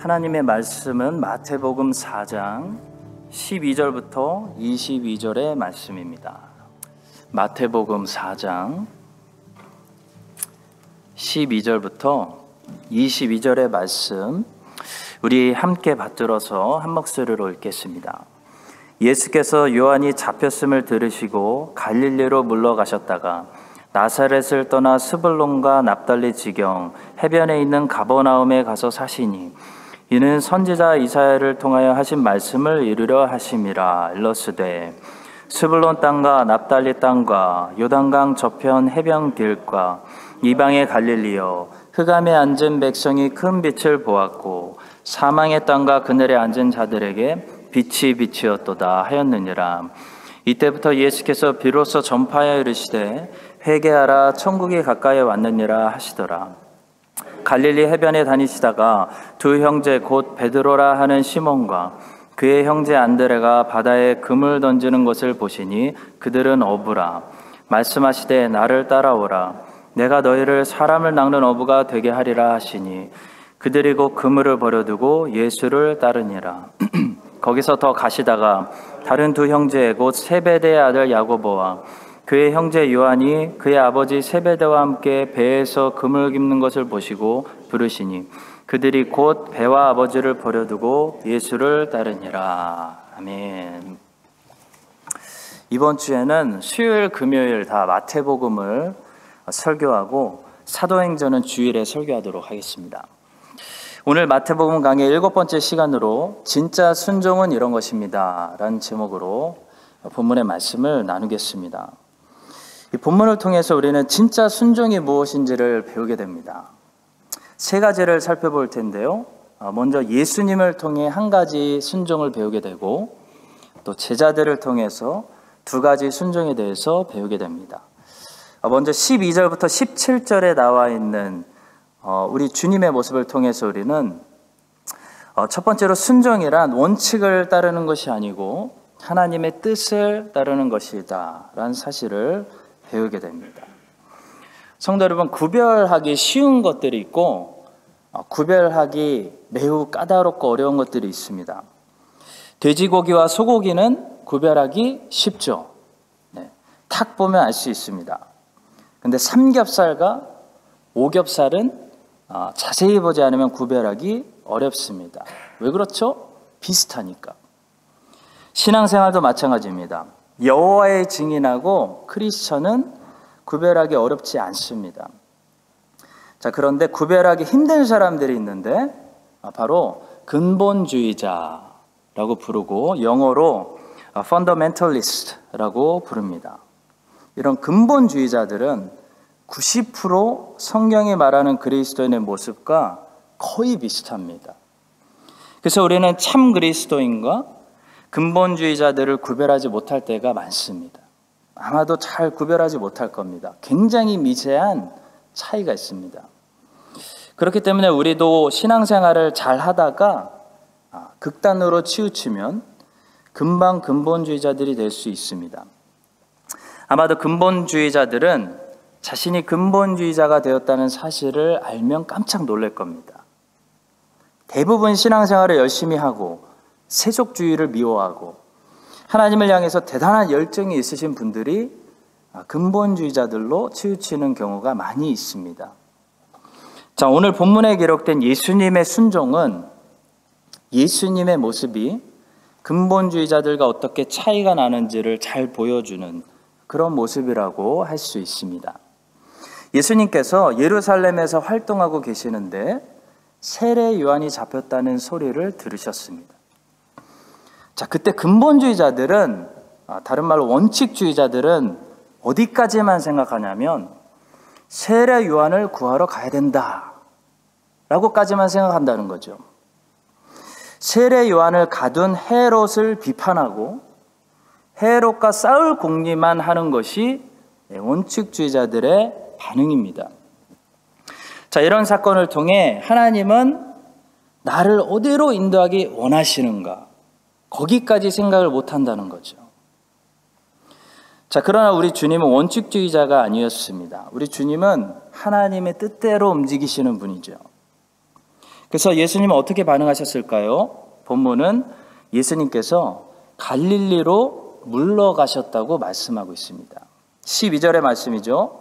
하나님의 말씀은 마태복음 4장 12절부터 22절의 말씀입니다. 마태복음 4장 12절부터 22절의 말씀, 우리 함께 받들어서 한 목소리로 읽겠습니다. 예수께서 요한이 잡혔음을 들으시고 갈릴리로 물러가셨다가 나사렛을 떠나 스불론과 납달리 지경 해변에 있는 가버나움에 가서 사시니 이는 선지자 이사야를 통하여 하신 말씀을 이루려 하심이라. 일러스되 스불론 땅과 납달리 땅과 요단강 저편 해변 길과 이방의 갈릴리여, 흑암에 앉은 백성이 큰 빛을 보았고 사망의 땅과 그늘에 앉은 자들에게 빛이 빛이었도다 하였느니라. 이때부터 예수께서 비로소 전파하여 이르시되 회개하라, 천국이 가까이 왔느니라 하시더라. 갈릴리 해변에 다니시다가 두 형제 곧 베드로라 하는 시몬과 그의 형제 안드레가 바다에 금을 던지는 것을 보시니 그들은 어부라. 말씀하시되 나를 따라오라. 내가 너희를 사람을 낚는 어부가 되게 하리라 하시니 그들이 곧 그물을 버려두고 예수를 따르니라. 거기서 더 가시다가 다른 두 형제 곧 세베대의 아들 야고보와 그의 형제 요한이 그의 아버지 세베대와 함께 배에서 금을 깁는 것을 보시고 부르시니 그들이 곧 배와 아버지를 버려두고 예수를 따르니라. 아멘. 이번 주에는 수요일, 금요일 다 마태복음을 설교하고 사도행전은 주일에 설교하도록 하겠습니다. 오늘 마태복음 강의 7번째 시간으로 진짜 순종은 이런 것입니다 라는 제목으로 본문의 말씀을 나누겠습니다. 이 본문을 통해서 우리는 진짜 순종이 무엇인지를 배우게 됩니다. 세 가지를 살펴볼 텐데요. 먼저 예수님을 통해 한 가지 순종을 배우게 되고, 또 제자들을 통해서 두 가지 순종에 대해서 배우게 됩니다. 먼저 12절부터 17절에 나와 있는 우리 주님의 모습을 통해서 우리는 첫 번째로 순종이란 원칙을 따르는 것이 아니고 하나님의 뜻을 따르는 것이다 라는 사실을 배우게 됩니다. 성도 여러분, 구별하기 쉬운 것들이 있고 구별하기 매우 까다롭고 어려운 것들이 있습니다. 돼지고기와 소고기는 구별하기 쉽죠. 탁 보면 알 수 있습니다. 근데 삼겹살과 오겹살은 자세히 보지 않으면 구별하기 어렵습니다. 왜 그렇죠? 비슷하니까. 신앙생활도 마찬가지입니다. 여호와의 증인하고 크리스천은 구별하기 어렵지 않습니다. 자, 그런데 구별하기 힘든 사람들이 있는데 바로 근본주의자라고 부르고 영어로 fundamentalist라고 부릅니다. 이런 근본주의자들은 90% 성경이 말하는 그리스도인의 모습과 거의 비슷합니다. 그래서 우리는 참 그리스도인과 근본주의자들을 구별하지 못할 때가 많습니다. 아마도 잘 구별하지 못할 겁니다. 굉장히 미세한 차이가 있습니다. 그렇기 때문에 우리도 신앙생활을 잘 하다가 극단으로 치우치면 금방 근본주의자들이 될 수 있습니다. 아마도 근본주의자들은 자신이 근본주의자가 되었다는 사실을 알면 깜짝 놀랄 겁니다. 대부분 신앙생활을 열심히 하고 세속주의를 미워하고 하나님을 향해서 대단한 열정이 있으신 분들이 근본주의자들로 치우치는 경우가 많이 있습니다. 자, 오늘 본문에 기록된 예수님의 순종은 예수님의 모습이 근본주의자들과 어떻게 차이가 나는지를 잘 보여주는 그런 모습이라고 할 수 있습니다. 예수님께서 예루살렘에서 활동하고 계시는데 세례 요한이 잡혔다는 소리를 들으셨습니다. 자, 그때 근본주의자들은, 다른 말로 원칙주의자들은 어디까지만 생각하냐면 세례 요한을 구하러 가야 된다 라고까지만 생각한다는 거죠. 세례 요한을 가둔 헤롯을 비판하고 헤롯과 싸울 공리만 하는 것이 원칙주의자들의 반응입니다. 자, 이런 사건을 통해 하나님은 나를 어디로 인도하기 원하시는가, 거기까지 생각을 못한다는 거죠. 자, 그러나 우리 주님은 원칙주의자가 아니었습니다. 우리 주님은 하나님의 뜻대로 움직이시는 분이죠. 그래서 예수님은 어떻게 반응하셨을까요? 본문은 예수님께서 갈릴리로 물러가셨다고 말씀하고 있습니다. 12절의 말씀이죠.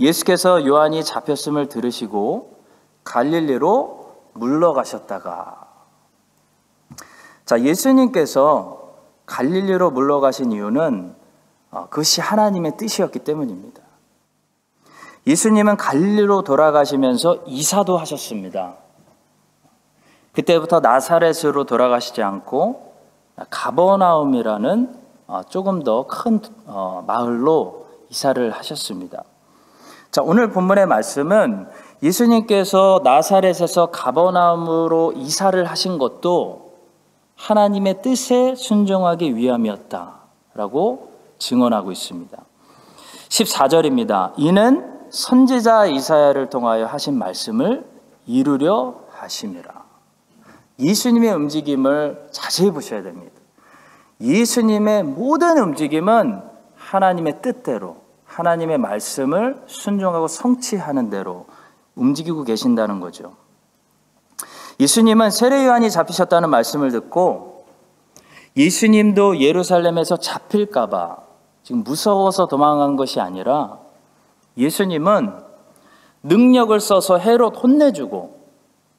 예수께서 요한이 잡혔음을 들으시고 갈릴리로 물러가셨다가. 자, 예수님께서 갈릴리로 물러가신 이유는 그것이 하나님의 뜻이었기 때문입니다. 예수님은 갈릴리로 돌아가시면서 이사도 하셨습니다. 그때부터 나사렛으로 돌아가시지 않고 가버나움이라는 조금 더 큰 마을로 이사를 하셨습니다. 자, 오늘 본문의 말씀은 예수님께서 나사렛에서 가버나움으로 이사를 하신 것도 하나님의 뜻에 순종하기 위함이었다라고 증언하고 있습니다. 14절입니다. 이는 선지자 이사야를 통하여 하신 말씀을 이루려 하심이라. 예수님의 움직임을 자세히 보셔야 됩니다. 예수님의 모든 움직임은 하나님의 뜻대로, 하나님의 말씀을 순종하고 성취하는 대로 움직이고 계신다는 거죠. 예수님은 세례 요한이 잡히셨다는 말씀을 듣고 예수님도 예루살렘에서 잡힐까 봐 지금 무서워서 도망간 것이 아니라 예수님은 능력을 써서 헤롯 혼내주고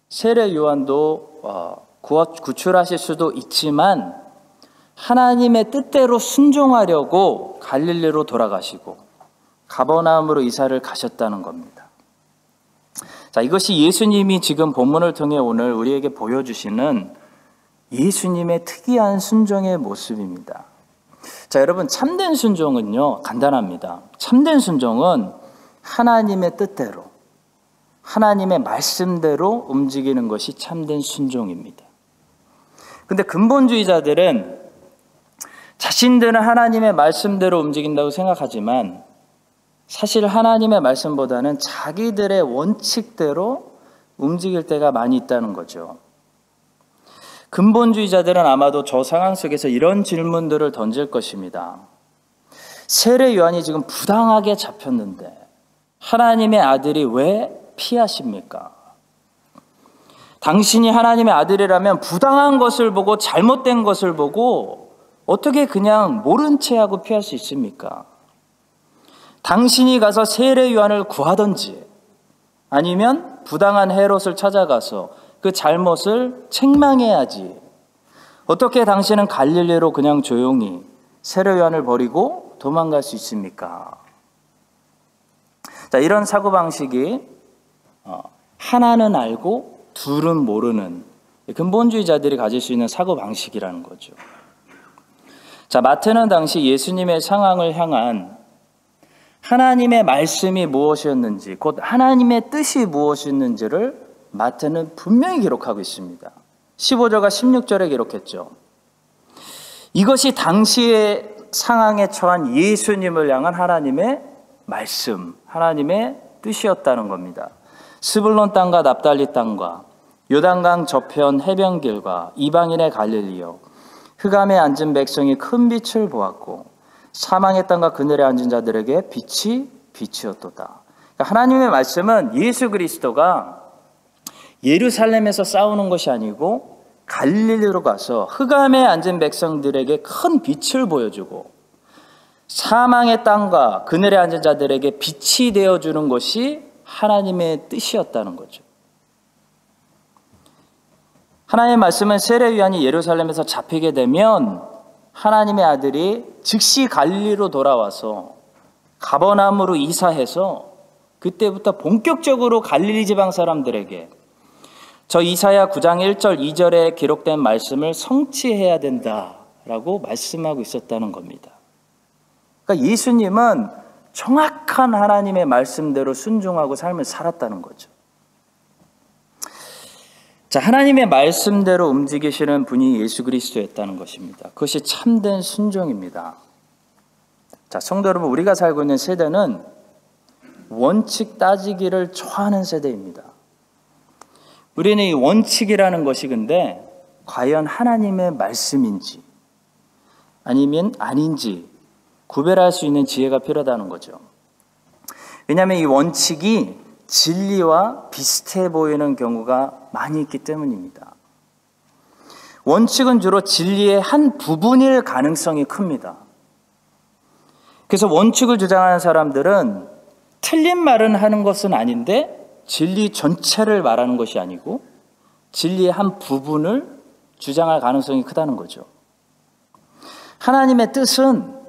세례 요한도 구출하실 수도 있지만 하나님의 뜻대로 순종하려고 갈릴리로 돌아가시고 가버나움으로 이사를 가셨다는 겁니다. 자, 이것이 예수님이 지금 본문을 통해 오늘 우리에게 보여주시는 예수님의 특이한 순종의 모습입니다. 자, 여러분, 참된 순종은요, 간단합니다. 참된 순종은 하나님의 뜻대로, 하나님의 말씀대로 움직이는 것이 참된 순종입니다. 근데 근본주의자들은 자신들은 하나님의 말씀대로 움직인다고 생각하지만 사실 하나님의 말씀보다는 자기들의 원칙대로 움직일 때가 많이 있다는 거죠. 근본주의자들은 아마도 저 상황 속에서 이런 질문들을 던질 것입니다. 세례 요한이 지금 부당하게 잡혔는데 하나님의 아들이 왜 피하십니까? 당신이 하나님의 아들이라면 부당한 것을 보고 잘못된 것을 보고 어떻게 그냥 모른 채 하고 피할 수 있습니까? 당신이 가서 세례 요한을 구하든지 아니면 부당한 헤롯을 찾아가서 그 잘못을 책망해야지. 어떻게 당신은 갈릴리로 그냥 조용히 세례 요한을 버리고 도망갈 수 있습니까? 자, 이런 사고방식이 하나는 알고 둘은 모르는 근본주의자들이 가질 수 있는 사고방식이라는 거죠. 자, 마태는 당시 예수님의 상황을 향한 하나님의 말씀이 무엇이었는지, 곧 하나님의 뜻이 무엇이었는지를 마태는 분명히 기록하고 있습니다. 15절과 16절에 기록했죠. 이것이 당시의 상황에 처한 예수님을 향한 하나님의 말씀, 하나님의 뜻이었다는 겁니다. 스불론 땅과 납달리 땅과 요단강 저편 해변길과 이방인의 갈릴리요, 흑암에 앉은 백성이 큰 빛을 보았고 사망의 땅과 그늘에 앉은 자들에게 빛이 빛이었도다. 그러니까 하나님의 말씀은 예수 그리스도가 예루살렘에서 싸우는 것이 아니고 갈릴리로 가서 흑암에 앉은 백성들에게 큰 빛을 보여주고 사망의 땅과 그늘에 앉은 자들에게 빛이 되어주는 것이 하나님의 뜻이었다는 거죠. 하나님의 말씀은 세례 요한이 예루살렘에서 잡히게 되면 하나님의 아들이 즉시 갈릴리로 돌아와서 가버나움으로 이사해서 그때부터 본격적으로 갈릴리 지방 사람들에게 저 이사야 9장 1절 2절에 기록된 말씀을 성취해야 된다라고 말씀하고 있었다는 겁니다. 그러니까 예수님은 정확한 하나님의 말씀대로 순종하고 삶을 살았다는 거죠. 자, 하나님의 말씀대로 움직이시는 분이 예수 그리스도였다는 것입니다. 그것이 참된 순종입니다. 자, 성도 여러분, 우리가 살고 있는 세대는 원칙 따지기를 좋아하는 세대입니다. 우리는 이 원칙이라는 것이 근데 과연 하나님의 말씀인지 아니면 아닌지 구별할 수 있는 지혜가 필요하다는 거죠. 왜냐하면 이 원칙이 진리와 비슷해 보이는 경우가 많이 있기 때문입니다. 원칙은 주로 진리의 한 부분일 가능성이 큽니다. 그래서 원칙을 주장하는 사람들은 틀린 말은 하는 것은 아닌데 진리 전체를 말하는 것이 아니고 진리의 한 부분을 주장할 가능성이 크다는 거죠. 하나님의 뜻은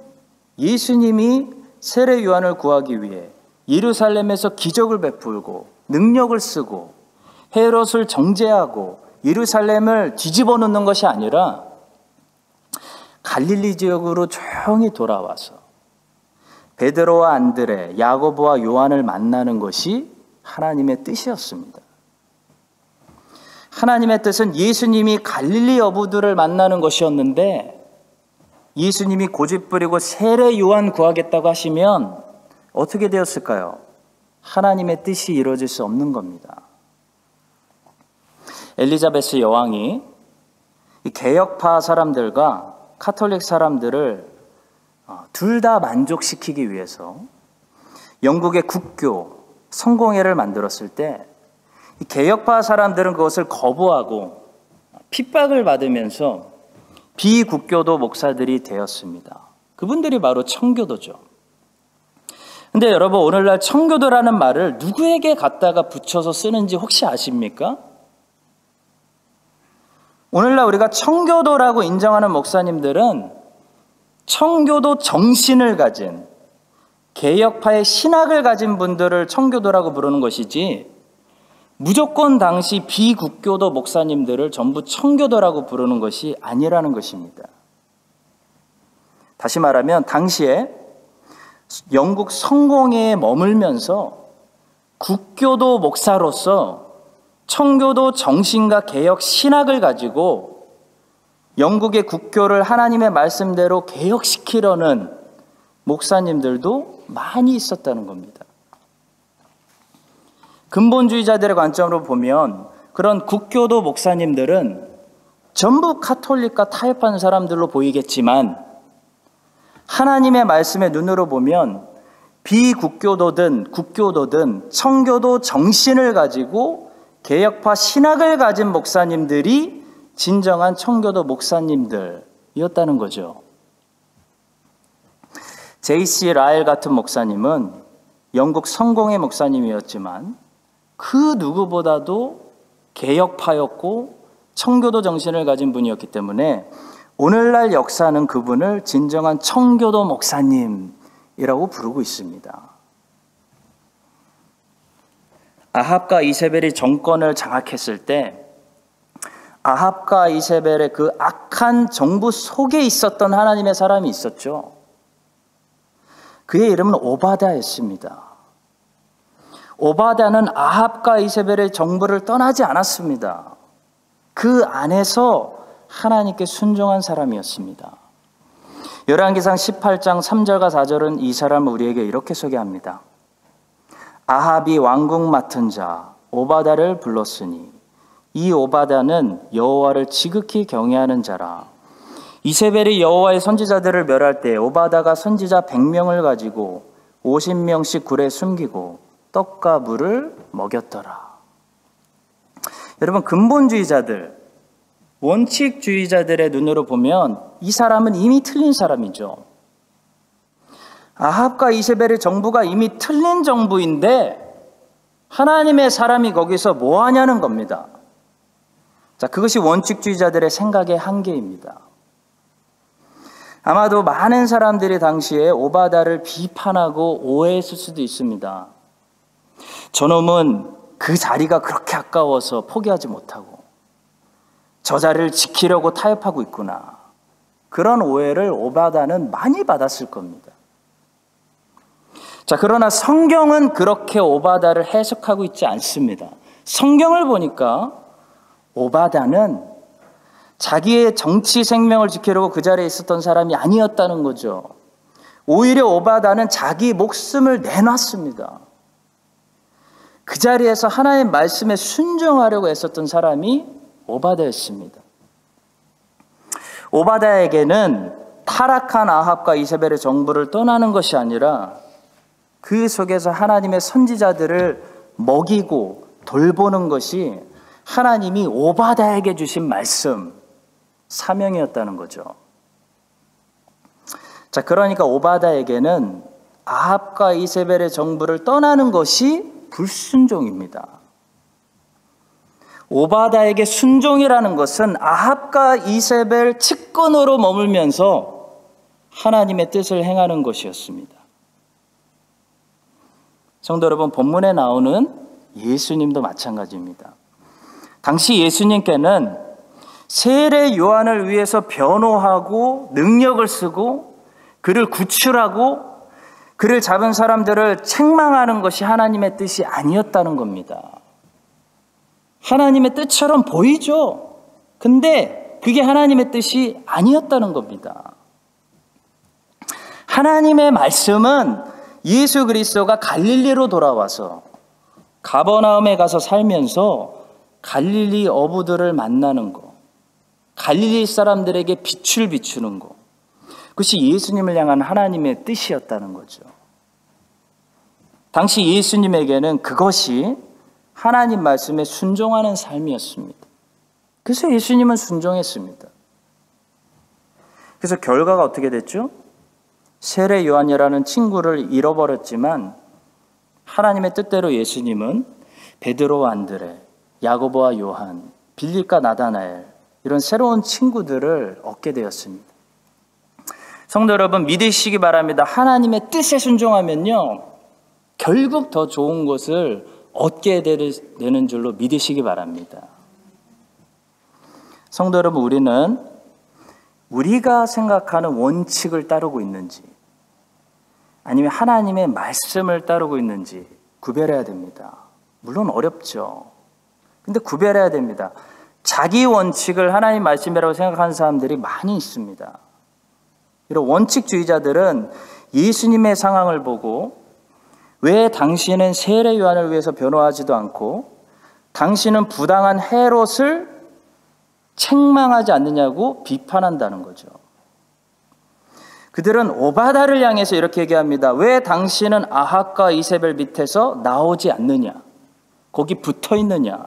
예수님이 세례 요한을 구하기 위해 예루살렘에서 기적을 베풀고 능력을 쓰고 헤롯을 정죄하고 예루살렘을 뒤집어 놓는 것이 아니라 갈릴리 지역으로 조용히 돌아와서 베드로와 안드레, 야고보와 요한을 만나는 것이 하나님의 뜻이었습니다. 하나님의 뜻은 예수님이 갈릴리 어부들을 만나는 것이었는데 예수님이 고집부리고 세례 요한 구하겠다고 하시면 어떻게 되었을까요? 하나님의 뜻이 이루어질 수 없는 겁니다. 엘리자베스 여왕이 개혁파 사람들과 카톨릭 사람들을 둘 다 만족시키기 위해서 영국의 국교 성공회를 만들었을 때 개혁파 사람들은 그것을 거부하고 핍박을 받으면서 비국교도 목사들이 되었습니다. 그분들이 바로 청교도죠. 근데 여러분, 오늘날 청교도라는 말을 누구에게 갖다가 붙여서 쓰는지 혹시 아십니까? 오늘날 우리가 청교도라고 인정하는 목사님들은 청교도 정신을 가진 개혁파의 신학을 가진 분들을 청교도라고 부르는 것이지 무조건 당시 비국교도 목사님들을 전부 청교도라고 부르는 것이 아니라는 것입니다. 다시 말하면 당시에 영국 성공회에 머물면서 국교도 목사로서 청교도 정신과 개혁 신학을 가지고 영국의 국교를 하나님의 말씀대로 개혁시키려는 목사님들도 많이 있었다는 겁니다. 근본주의자들의 관점으로 보면 그런 국교도 목사님들은 전부 카톨릭과 타협하는 사람들로 보이겠지만 하나님의 말씀의 눈으로 보면 비국교도든 국교도든 청교도 정신을 가지고 개혁파 신학을 가진 목사님들이 진정한 청교도 목사님들이었다는 거죠. J.C. 라일 같은 목사님은 영국 성공회 목사님이었지만 그 누구보다도 개혁파였고 청교도 정신을 가진 분이었기 때문에 오늘날 역사는 그분을 진정한 청교도 목사님이라고 부르고 있습니다. 아합과 이세벨이 정권을 장악했을 때 아합과 이세벨의 그 악한 정부 속에 있었던 하나님의 사람이 있었죠. 그의 이름은 오바다였습니다. 오바다는 아합과 이세벨의 정부를 떠나지 않았습니다. 그 안에서 하나님께 순종한 사람이었습니다. 열왕기상 18장 3절과 4절은 이 사람을 우리에게 이렇게 소개합니다. 아합이 왕궁 맡은 자 오바다를 불렀으니 이 오바다는 여호와를 지극히 경외하는 자라. 이세벨이 여호와의 선지자들을 멸할 때 오바다가 선지자 100명을 가지고 50명씩 굴에 숨기고 떡과 물을 먹였더라. 여러분, 근본주의자들, 원칙주의자들의 눈으로 보면 이 사람은 이미 틀린 사람이죠. 아합과 이세벨의 정부가 이미 틀린 정부인데 하나님의 사람이 거기서 뭐 하냐는 겁니다. 자, 그것이 원칙주의자들의 생각의 한계입니다. 아마도 많은 사람들이 당시에 오바다를 비판하고 오해했을 수도 있습니다. 저놈은 그 자리가 그렇게 아까워서 포기하지 못하고 저 자리를 지키려고 타협하고 있구나. 그런 오해를 오바다는 많이 받았을 겁니다. 자, 그러나 성경은 그렇게 오바다를 해석하고 있지 않습니다. 성경을 보니까 오바다는 자기의 정치 생명을 지키려고 그 자리에 있었던 사람이 아니었다는 거죠. 오히려 오바다는 자기 목숨을 내놨습니다. 그 자리에서 하나님의 말씀에 순종하려고 애썼던 사람이 오바다였습니다. 오바다에게는 타락한 아합과 이세벨의 정부를 떠나는 것이 아니라 그 속에서 하나님의 선지자들을 먹이고 돌보는 것이 하나님이 오바다에게 주신 말씀, 사명이었다는 거죠. 자, 그러니까 오바다에게는 아합과 이세벨의 정부를 떠나는 것이 불순종입니다. 오바다에게 순종이라는 것은 아합과 이세벨 측근으로 머물면서 하나님의 뜻을 행하는 것이었습니다. 성도 여러분, 본문에 나오는 예수님도 마찬가지입니다. 당시 예수님께는 세례 요한을 위해서 변호하고 능력을 쓰고 그를 구출하고 그를 잡은 사람들을 책망하는 것이 하나님의 뜻이 아니었다는 겁니다. 하나님의 뜻처럼 보이죠. 근데 그게 하나님의 뜻이 아니었다는 겁니다. 하나님의 말씀은 예수 그리스도가 갈릴리로 돌아와서 가버나움에 가서 살면서 갈릴리 어부들을 만나는 것, 갈릴리 사람들에게 빛을 비추는 것, 그것이 예수님을 향한 하나님의 뜻이었다는 거죠. 당시 예수님에게는 그것이 하나님 말씀에 순종하는 삶이었습니다. 그래서 예수님은 순종했습니다. 그래서 결과가 어떻게 됐죠? 세례 요한이라는 친구를 잃어버렸지만 하나님의 뜻대로 예수님은 베드로와 안드레, 야고보와 요한, 빌립과 나다나엘 이런 새로운 친구들을 얻게 되었습니다. 성도 여러분, 믿으시기 바랍니다. 하나님의 뜻에 순종하면요, 결국 더 좋은 것을 얻게 되는 줄로 믿으시기 바랍니다. 성도 여러분, 우리는 우리가 생각하는 원칙을 따르고 있는지 아니면 하나님의 말씀을 따르고 있는지 구별해야 됩니다. 물론 어렵죠. 근데 구별해야 됩니다. 자기 원칙을 하나님 말씀이라고 생각하는 사람들이 많이 있습니다. 이런 원칙주의자들은 예수님의 상황을 보고 왜 당신은 세례 요한을 위해서 변호하지도 않고 당신은 부당한 헤롯을 책망하지 않느냐고 비판한다는 거죠. 그들은 오바다를 향해서 이렇게 얘기합니다. 왜 당신은 아합과 이세벨 밑에서 나오지 않느냐? 거기 붙어 있느냐?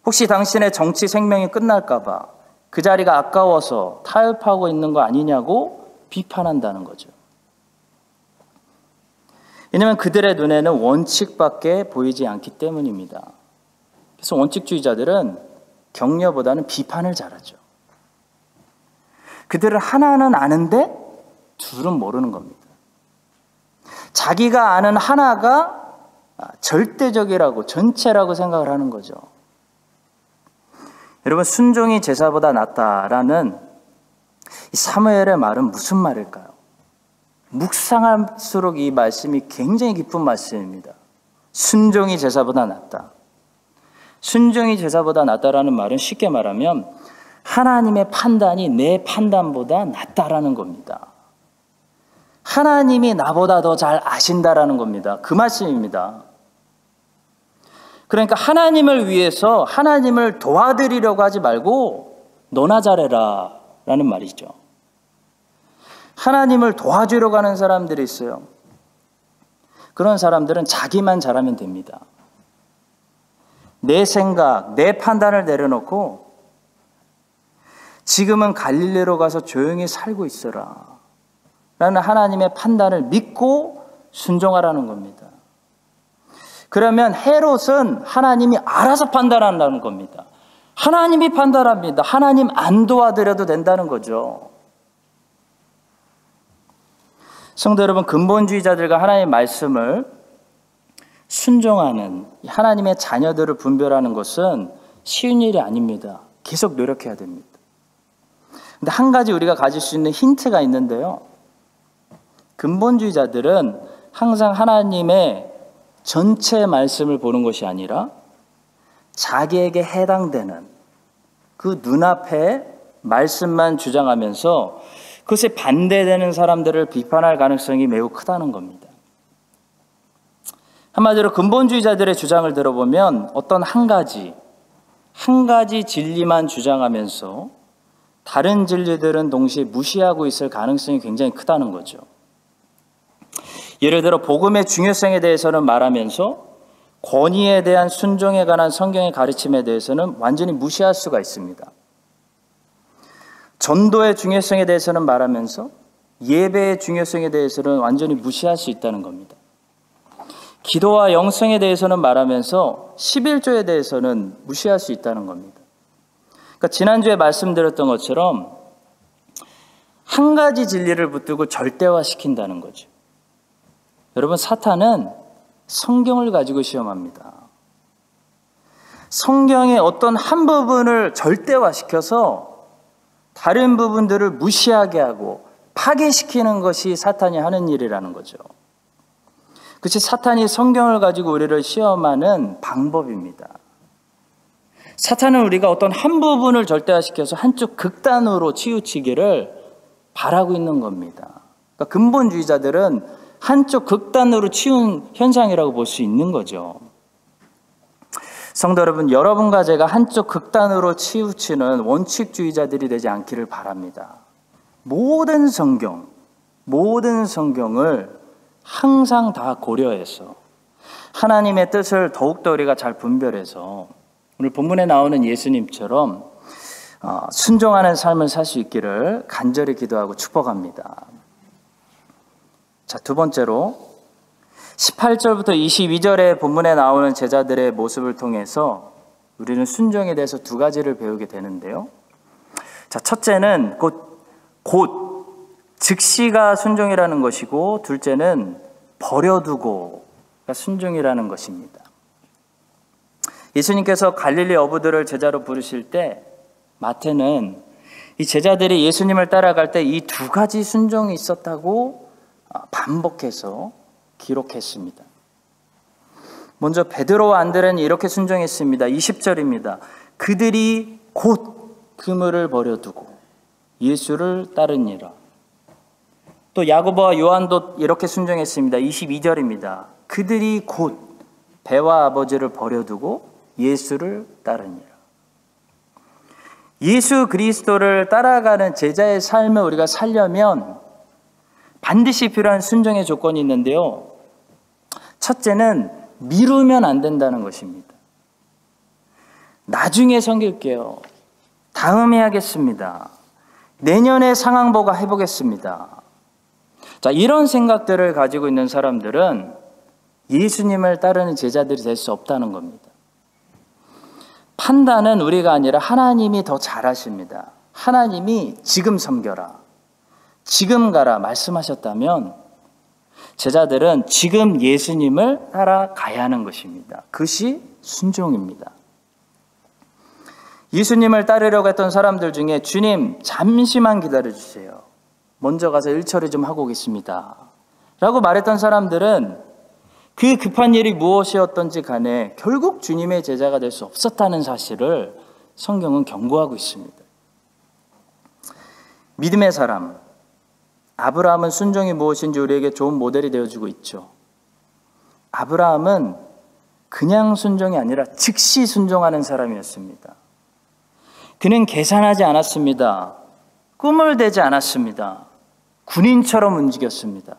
혹시 당신의 정치 생명이 끝날까 봐 그 자리가 아까워서 타협하고 있는 거 아니냐고 비판한다는 거죠. 왜냐하면 그들의 눈에는 원칙밖에 보이지 않기 때문입니다. 그래서 원칙주의자들은 격려보다는 비판을 잘하죠. 그들은 하나는 아는데 둘은 모르는 겁니다. 자기가 아는 하나가 절대적이라고, 전체라고 생각을 하는 거죠. 여러분, 순종이 제사보다 낫다라는 이 사무엘의 말은 무슨 말일까요? 묵상할수록 이 말씀이 굉장히 깊은 말씀입니다. 순종이 제사보다 낫다. 순종이 제사보다 낫다라는 말은 쉽게 말하면 하나님의 판단이 내 판단보다 낫다라는 겁니다. 하나님이 나보다 더 잘 아신다라는 겁니다. 그 말씀입니다. 그러니까 하나님을 위해서 하나님을 도와드리려고 하지 말고 너나 잘해라 라는 말이죠. 하나님을 도와주려고 하는 사람들이 있어요. 그런 사람들은 자기만 잘하면 됩니다. 내 생각, 내 판단을 내려놓고 지금은 갈릴리로 가서 조용히 살고 있어라 라는 하나님의 판단을 믿고 순종하라는 겁니다. 그러면 헤롯은 하나님이 알아서 판단한다는 겁니다. 하나님이 판단합니다. 하나님 안 도와드려도 된다는 거죠. 성도 여러분, 근본주의자들과 하나님의 말씀을 순종하는 하나님의 자녀들을 분별하는 것은 쉬운 일이 아닙니다. 계속 노력해야 됩니다. 근데 한 가지 우리가 가질 수 있는 힌트가 있는데요. 근본주의자들은 항상 하나님의 전체 말씀을 보는 것이 아니라 자기에게 해당되는 그 눈앞에 말씀만 주장하면서 그것에 반대되는 사람들을 비판할 가능성이 매우 크다는 겁니다. 한마디로 근본주의자들의 주장을 들어보면 어떤 한 가지 진리만 주장하면서 다른 진리들은 동시에 무시하고 있을 가능성이 굉장히 크다는 거죠. 예를 들어 복음의 중요성에 대해서는 말하면서 권위에 대한 순종에 관한 성경의 가르침에 대해서는 완전히 무시할 수가 있습니다. 전도의 중요성에 대해서는 말하면서 예배의 중요성에 대해서는 완전히 무시할 수 있다는 겁니다. 기도와 영성에 대해서는 말하면서 11조에 대해서는 무시할 수 있다는 겁니다. 그러니까 지난주에 말씀드렸던 것처럼 한 가지 진리를 붙들고 절대화시킨다는 거죠. 여러분, 사탄은 성경을 가지고 시험합니다. 성경의 어떤 한 부분을 절대화시켜서 다른 부분들을 무시하게 하고 파괴시키는 것이 사탄이 하는 일이라는 거죠. 그것이 사탄이 성경을 가지고 우리를 시험하는 방법입니다. 사탄은 우리가 어떤 한 부분을 절대화시켜서 한쪽 극단으로 치우치기를 바라고 있는 겁니다. 그러니까 근본주의자들은 한쪽 극단으로 치운 현상이라고 볼 수 있는 거죠. 성도 여러분, 여러분과 제가 한쪽 극단으로 치우치는 원칙주의자들이 되지 않기를 바랍니다. 모든 성경을 항상 다 고려해서 하나님의 뜻을 더욱더 우리가 잘 분별해서 오늘 본문에 나오는 예수님처럼 순종하는 삶을 살 수 있기를 간절히 기도하고 축복합니다. 자, 두 번째로 18절부터 22절의 본문에 나오는 제자들의 모습을 통해서 우리는 순종에 대해서 두 가지를 배우게 되는데요. 자, 첫째는 곧 즉시가 순종이라는 것이고, 둘째는 버려두고가 순종이라는 것입니다. 예수님께서 갈릴리 어부들을 제자로 부르실 때 마태는 이 제자들이 예수님을 따라갈 때 이 두 가지 순종이 있었다고 반복해서 기록했습니다. 먼저 베드로와 안드레는 이렇게 순종했습니다. 20절입니다. 그들이 곧 그물을 버려두고 예수를 따르니라. 또 야고보와 요한도 이렇게 순종했습니다. 22절입니다. 그들이 곧 배와 아버지를 버려두고 예수를 따르니라. 예수 그리스도를 따라가는 제자의 삶을 우리가 살려면 반드시 필요한 순종의 조건이 있는데요. 첫째는 미루면 안 된다는 것입니다. 나중에 섬길게요. 다음에 하겠습니다. 내년에 상황 보고 해보겠습니다. 자, 이런 생각들을 가지고 있는 사람들은 예수님을 따르는 제자들이 될 수 없다는 겁니다. 판단은 우리가 아니라 하나님이 더 잘하십니다. 하나님이 지금 섬겨라, 지금 가라 말씀하셨다면 제자들은 지금 예수님을 따라가야 하는 것입니다. 그것이 순종입니다. 예수님을 따르려고 했던 사람들 중에 주님 잠시만 기다려주세요. 먼저 가서 일 처리 좀 하고 오겠습니다 라고 말했던 사람들은 그 급한 일이 무엇이었던지 간에 결국 주님의 제자가 될 수 없었다는 사실을 성경은 경고하고 있습니다. 믿음의 사람 아브라함은 순종이 무엇인지 우리에게 좋은 모델이 되어주고 있죠. 아브라함은 그냥 순종이 아니라 즉시 순종하는 사람이었습니다. 그는 계산하지 않았습니다. 꿈을 대지 않았습니다. 군인처럼 움직였습니다.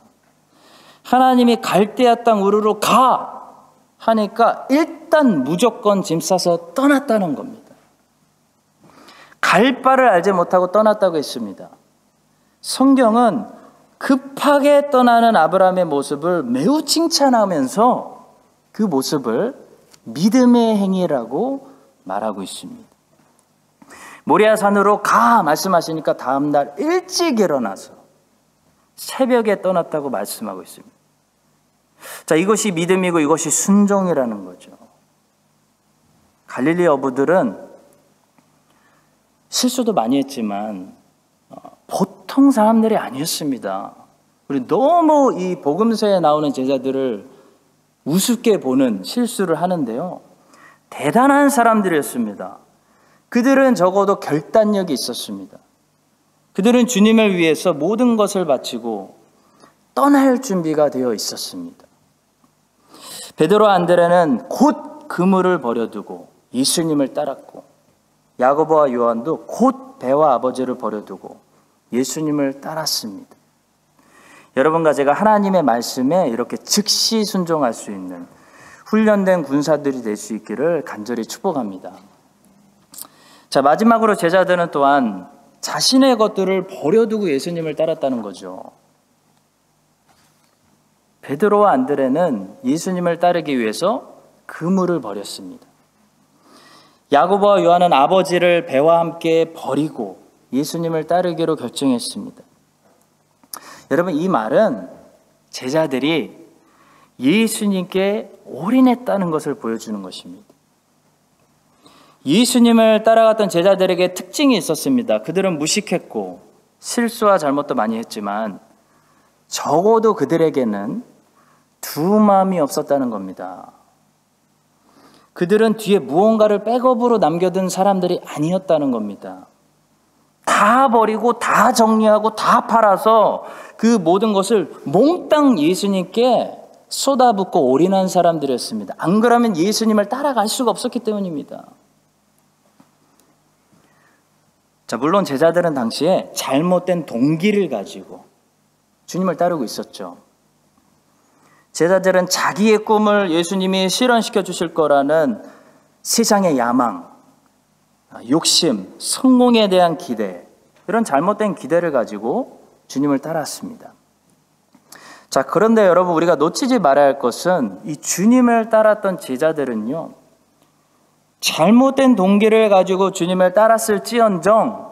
하나님이 갈대아 땅 우르로 가 하니까 일단 무조건 짐 싸서 떠났다는 겁니다. 갈 바를 알지 못하고 떠났다고 했습니다. 성경은 급하게 떠나는 아브라함의 모습을 매우 칭찬하면서 그 모습을 믿음의 행위라고 말하고 있습니다. 모리아 산으로 가 말씀하시니까 다음날 일찍 일어나서 새벽에 떠났다고 말씀하고 있습니다. 자, 이것이 믿음이고 이것이 순종이라는 거죠. 갈릴리 어부들은 실수도 많이 했지만 보통 사람들이 아니었습니다. 우리 너무 이 복음서에 나오는 제자들을 우습게 보는 실수를 하는데요. 대단한 사람들이었습니다. 그들은 적어도 결단력이 있었습니다. 그들은 주님을 위해서 모든 것을 바치고 떠날 준비가 되어 있었습니다. 베드로와 안드레는 곧 그물을 버려두고 예수님을 따랐고, 야고보와 요한도 곧 배와 아버지를 버려두고 예수님을 따랐습니다. 여러분과 제가 하나님의 말씀에 이렇게 즉시 순종할 수 있는, 훈련된 군사들이 될 수 있기를 간절히 축복합니다. 자, 마지막으로 제자들은 또한 자신의 것들을 버려두고 예수님을 따랐다는 거죠. 베드로와 안드레는 예수님을 따르기 위해서 그물을 버렸습니다. 야고보와 요한은 아버지를 배와 함께 버리고 예수님을 따르기로 결정했습니다. 여러분, 이 말은 제자들이 예수님께 올인했다는 것을 보여주는 것입니다. 예수님을 따라갔던 제자들에게 특징이 있었습니다. 그들은 무식했고 실수와 잘못도 많이 했지만 적어도 그들에게는 두 마음이 없었다는 겁니다. 그들은 뒤에 무언가를 백업으로 남겨둔 사람들이 아니었다는 겁니다. 다 버리고 다 정리하고 다 팔아서 그 모든 것을 몽땅 예수님께 쏟아붓고 올인한 사람들이었습니다. 안 그러면 예수님을 따라갈 수가 없었기 때문입니다. 자, 물론 제자들은 당시에 잘못된 동기를 가지고 주님을 따르고 있었죠. 제자들은 자기의 꿈을 예수님이 실현시켜 주실 거라는 세상의 야망, 욕심, 성공에 대한 기대, 이런 잘못된 기대를 가지고 주님을 따랐습니다. 자, 그런데 여러분, 우리가 놓치지 말아야 할 것은 이 주님을 따랐던 제자들은요, 잘못된 동기를 가지고 주님을 따랐을지언정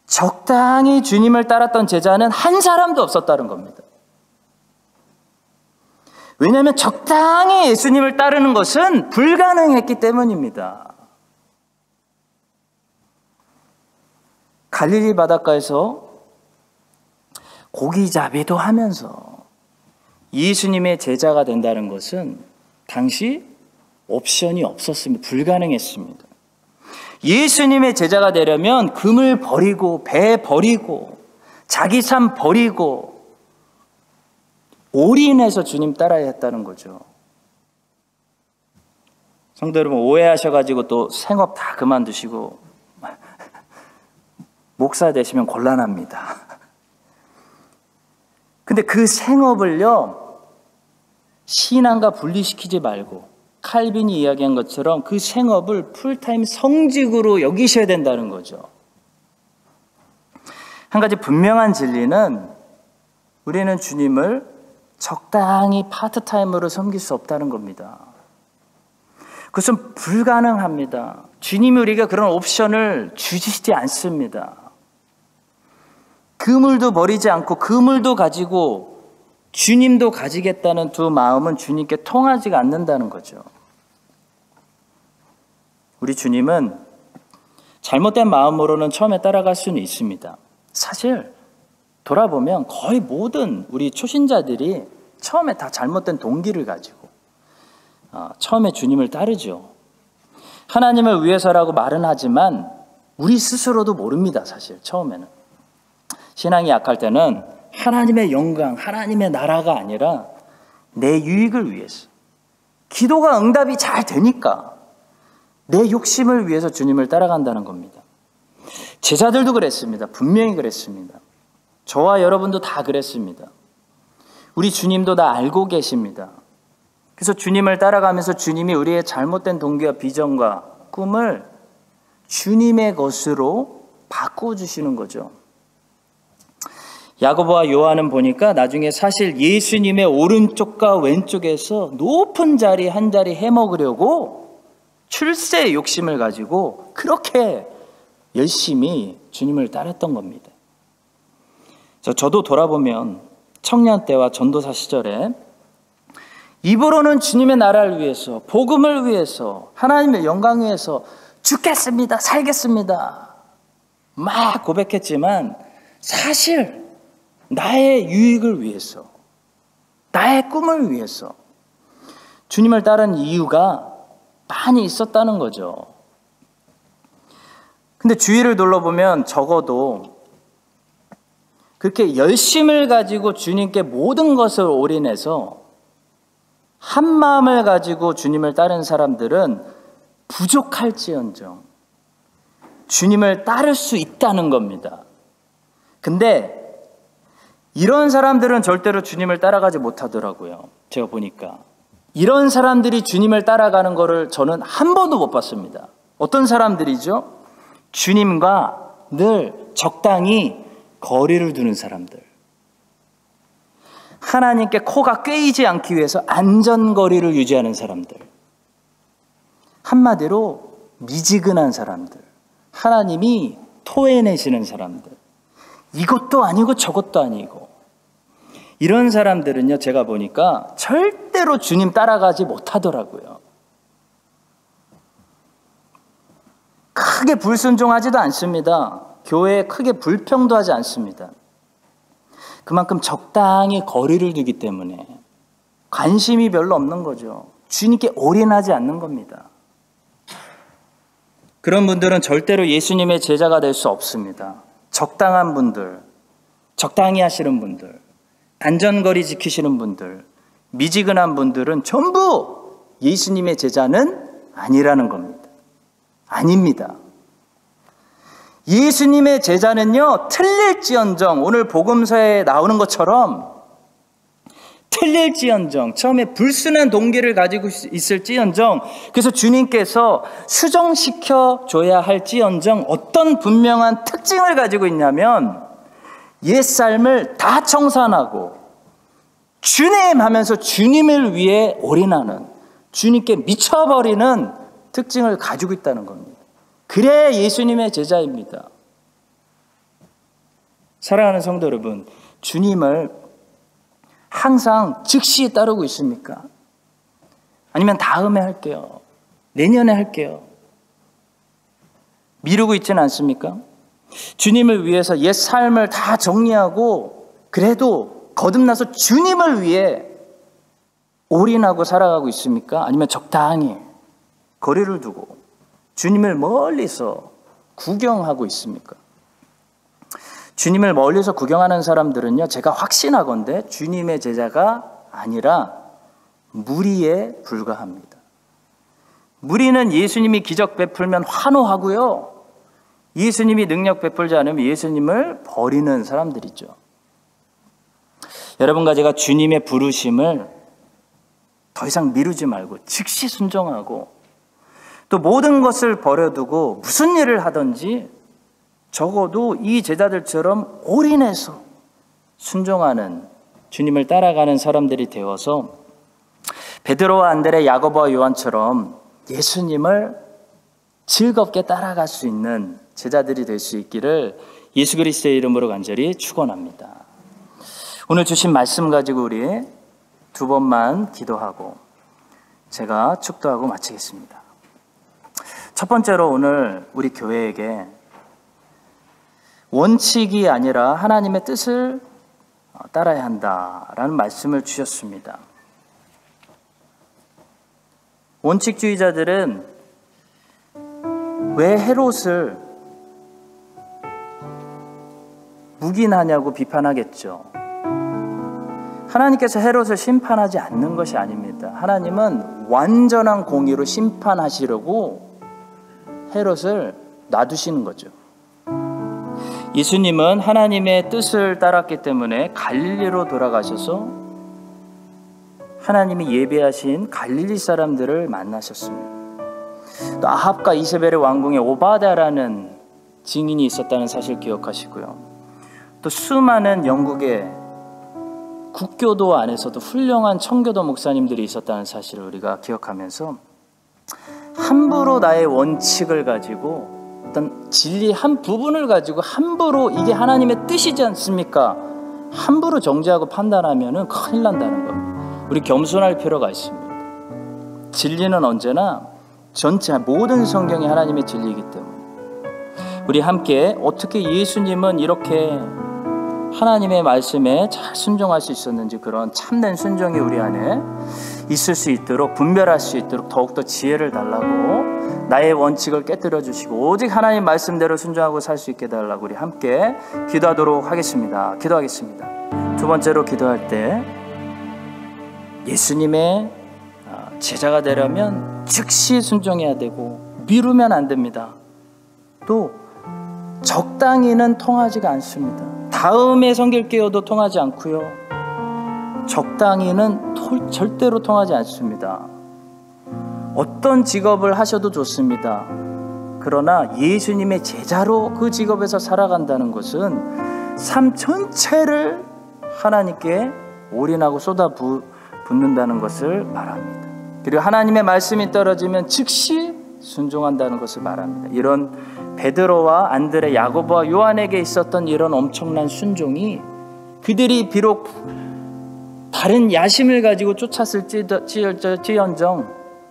적당히 주님을 따랐던 제자는 한 사람도 없었다는 겁니다. 왜냐하면 적당히 예수님을 따르는 것은 불가능했기 때문입니다. 갈릴리 바닷가에서 고기잡이도 하면서 예수님의 제자가 된다는 것은 당시 옵션이 없었습니다. 불가능했습니다. 예수님의 제자가 되려면 금을 버리고 배 버리고 자기 삶 버리고 올인해서 주님 따라야 했다는 거죠. 성도 여러분, 오해하셔가지고 또 생업 다 그만두시고 목사 되시면 곤란합니다. 근데 그 생업을요, 신앙과 분리시키지 말고 칼빈이 이야기한 것처럼 그 생업을 풀타임 성직으로 여기셔야 된다는 거죠. 한 가지 분명한 진리는 우리는 주님을 적당히 파트타임으로 섬길 수 없다는 겁니다. 그것은 불가능합니다. 주님이 우리가 그런 옵션을 주시지 않습니다. 그물도 버리지 않고 그물도 가지고 주님도 가지겠다는 두 마음은 주님께 통하지가 않는다는 거죠. 우리 주님은 잘못된 마음으로는 처음에 따라갈 수는 있습니다. 사실 돌아보면 거의 모든 우리 초신자들이 처음에 다 잘못된 동기를 가지고 처음에 주님을 따르죠. 하나님을 위해서라고 말은 하지만 우리 스스로도 모릅니다. 사실 처음에는. 신앙이 약할 때는 하나님의 영광, 하나님의 나라가 아니라 내 유익을 위해서, 기도가 응답이 잘 되니까 내 욕심을 위해서 주님을 따라간다는 겁니다. 제자들도 그랬습니다. 분명히 그랬습니다. 저와 여러분도 다 그랬습니다. 우리 주님도 다 알고 계십니다. 그래서 주님을 따라가면서 주님이 우리의 잘못된 동기와 비전과 꿈을 주님의 것으로 바꿔주시는 거죠. 야고보와 요한은 보니까 나중에 사실 예수님의 오른쪽과 왼쪽에서 높은 자리 한 자리 해먹으려고 출세의 욕심을 가지고 그렇게 열심히 주님을 따랐던 겁니다. 저도 돌아보면 청년 때와 전도사 시절에 입으로는 주님의 나라를 위해서, 복음을 위해서, 하나님의 영광 위해서 죽겠습니다, 살겠습니다 막 고백했지만 사실 나의 유익을 위해서, 나의 꿈을 위해서 주님을 따른 이유가 많이 있었다는 거죠. 근데 주위를 둘러보면 적어도 그렇게 열심을 가지고 주님께 모든 것을 올인해서 한 마음을 가지고 주님을 따른 사람들은 부족할지언정 주님을 따를 수 있다는 겁니다. 근데 이런 사람들은 절대로 주님을 따라가지 못하더라고요. 제가 보니까. 이런 사람들이 주님을 따라가는 거를 저는 한 번도 못 봤습니다. 어떤 사람들이죠? 주님과 늘 적당히 거리를 두는 사람들. 하나님께 코가 꿰이지 않기 위해서 안전거리를 유지하는 사람들. 한마디로 미지근한 사람들. 하나님이 토해내시는 사람들. 이것도 아니고 저것도 아니고. 이런 사람들은요, 제가 보니까 절대로 주님 따라가지 못하더라고요. 크게 불순종하지도 않습니다. 교회에 크게 불평도 하지 않습니다. 그만큼 적당히 거리를 두기 때문에 관심이 별로 없는 거죠. 주님께 올인하지 않는 겁니다. 그런 분들은 절대로 예수님의 제자가 될 수 없습니다. 적당한 분들, 적당히 하시는 분들, 안전거리 지키시는 분들, 미지근한 분들은 전부 예수님의 제자는 아니라는 겁니다. 아닙니다. 예수님의 제자는요, 틀릴지언정, 오늘 복음서에 나오는 것처럼 틀릴지언정, 처음에 불순한 동기를 가지고 있을지언정, 그래서 주님께서 수정시켜 줘야 할지언정 어떤 분명한 특징을 가지고 있냐면 옛삶을 다 청산하고 주님하면서 주님을 위해 올인하는, 주님께 미쳐버리는 특징을 가지고 있다는 겁니다. 그래야 예수님의 제자입니다. 사랑하는 성도 여러분, 주님을 항상 즉시 따르고 있습니까? 아니면 다음에 할게요, 내년에 할게요, 미루고 있지는 않습니까? 주님을 위해서 옛 삶을 다 정리하고 그래도 거듭나서 주님을 위해 올인하고 살아가고 있습니까? 아니면 적당히 거리를 두고 주님을 멀리서 구경하고 있습니까? 주님을 멀리서 구경하는 사람들은요, 제가 확신하건대 주님의 제자가 아니라 무리에 불과합니다. 무리는 예수님이 기적 베풀면 환호하고요, 예수님이 능력 베풀지 않으면 예수님을 버리는 사람들이죠. 여러분과 제가 주님의 부르심을 더 이상 미루지 말고 즉시 순종하고 또 모든 것을 버려두고 무슨 일을 하든지 적어도 이 제자들처럼 올인해서 순종하는, 주님을 따라가는 사람들이 되어서 베드로와 안드레, 야고보와 요한처럼 예수님을 즐겁게 따라갈 수 있는 제자들이 될 수 있기를 예수 그리스도의 이름으로 간절히 축원합니다. 오늘 주신 말씀 가지고 우리 두 번만 기도하고 제가 축도하고 마치겠습니다. 첫 번째로 오늘 우리 교회에게 원칙이 아니라 하나님의 뜻을 따라야 한다라는 말씀을 주셨습니다. 원칙주의자들은 왜 헤롯을 묵인하냐고 비판하겠죠. 하나님께서 헤롯을 심판하지 않는 것이 아닙니다. 하나님은 완전한 공의로 심판하시려고 헤롯을 놔두시는 거죠. 예수님은 하나님의 뜻을 따랐기 때문에 갈릴리로 돌아가셔서 하나님이 예비하신 갈릴리 사람들을 만나셨습니다. 또 아합과 이세벨의 왕궁에 오바댜라는 증인이 있었다는 사실 기억하시고요. 또 수많은 영국의 국교도 안에서도 훌륭한 청교도 목사님들이 있었다는 사실을 우리가 기억하면서 함부로 나의 원칙을 가지고 어떤 진리 한 부분을 가지고 함부로 이게 하나님의 뜻이지 않습니까? 함부로 정죄하고 판단하면 큰일 난다는 겁니다. 우리 겸손할 필요가 있습니다. 진리는 언제나 전체 모든 성경이 하나님의 진리이기 때문에 우리 함께 어떻게 예수님은 이렇게 하나님의 말씀에 잘 순종할 수 있었는지 그런 참된 순종이 우리 안에 있을 수 있도록, 분별할 수 있도록 더욱더 지혜를 달라고, 나의 원칙을 깨뜨려 주시고 오직 하나님 말씀대로 순종하고 살 수 있게 달라고 우리 함께 기도하도록 하겠습니다. 기도하겠습니다. 두 번째로 기도할 때 예수님의 제자가 되려면 즉시 순종해야 되고 미루면 안 됩니다. 또 적당히는 통하지가 않습니다. 다 다음에 성길게어도 통하지 않고요. 적당히는 절대로 통하지 않습니다. 어떤 직업을 하셔도 좋습니다. 그러나 예수님의 제자로 그 직업에서 살아간다는 것은 삶 전체를 하나님께 올인하고 쏟아붓는다는 것을 말합니다. 그리고 하나님의 말씀이 떨어지면 즉시 순종한다는 것을 말합니다. 이런 베드로와 안드레, 야고보와 요한에게 있었던 이런 엄청난 순종이, 그들이 비록 다른 야심을 가지고 쫓았을지언정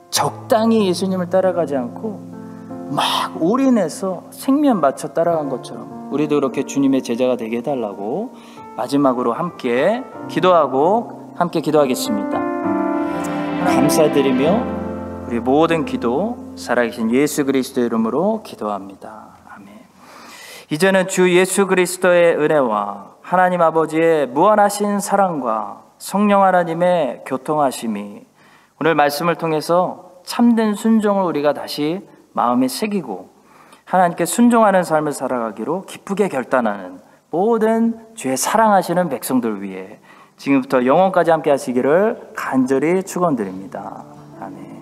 적당히 예수님을 따라가지 않고 막 올인해서 생면 바쳐 따라간 것처럼 우리도 그렇게 주님의 제자가 되게 해달라고 마지막으로 함께 기도하고 함께 기도하겠습니다. 감사드리며 우리 모든 기도 살아계신 예수 그리스도의 이름으로 기도합니다. 아멘. 이제는 주 예수 그리스도의 은혜와 하나님 아버지의 무한하신 사랑과 성령 하나님의 교통하심이 오늘 말씀을 통해서 참된 순종을 우리가 다시 마음에 새기고 하나님께 순종하는 삶을 살아가기로 기쁘게 결단하는 모든 주의 사랑하시는 백성들 위해 지금부터 영원까지 함께 하시기를 간절히 축원드립니다. 아멘.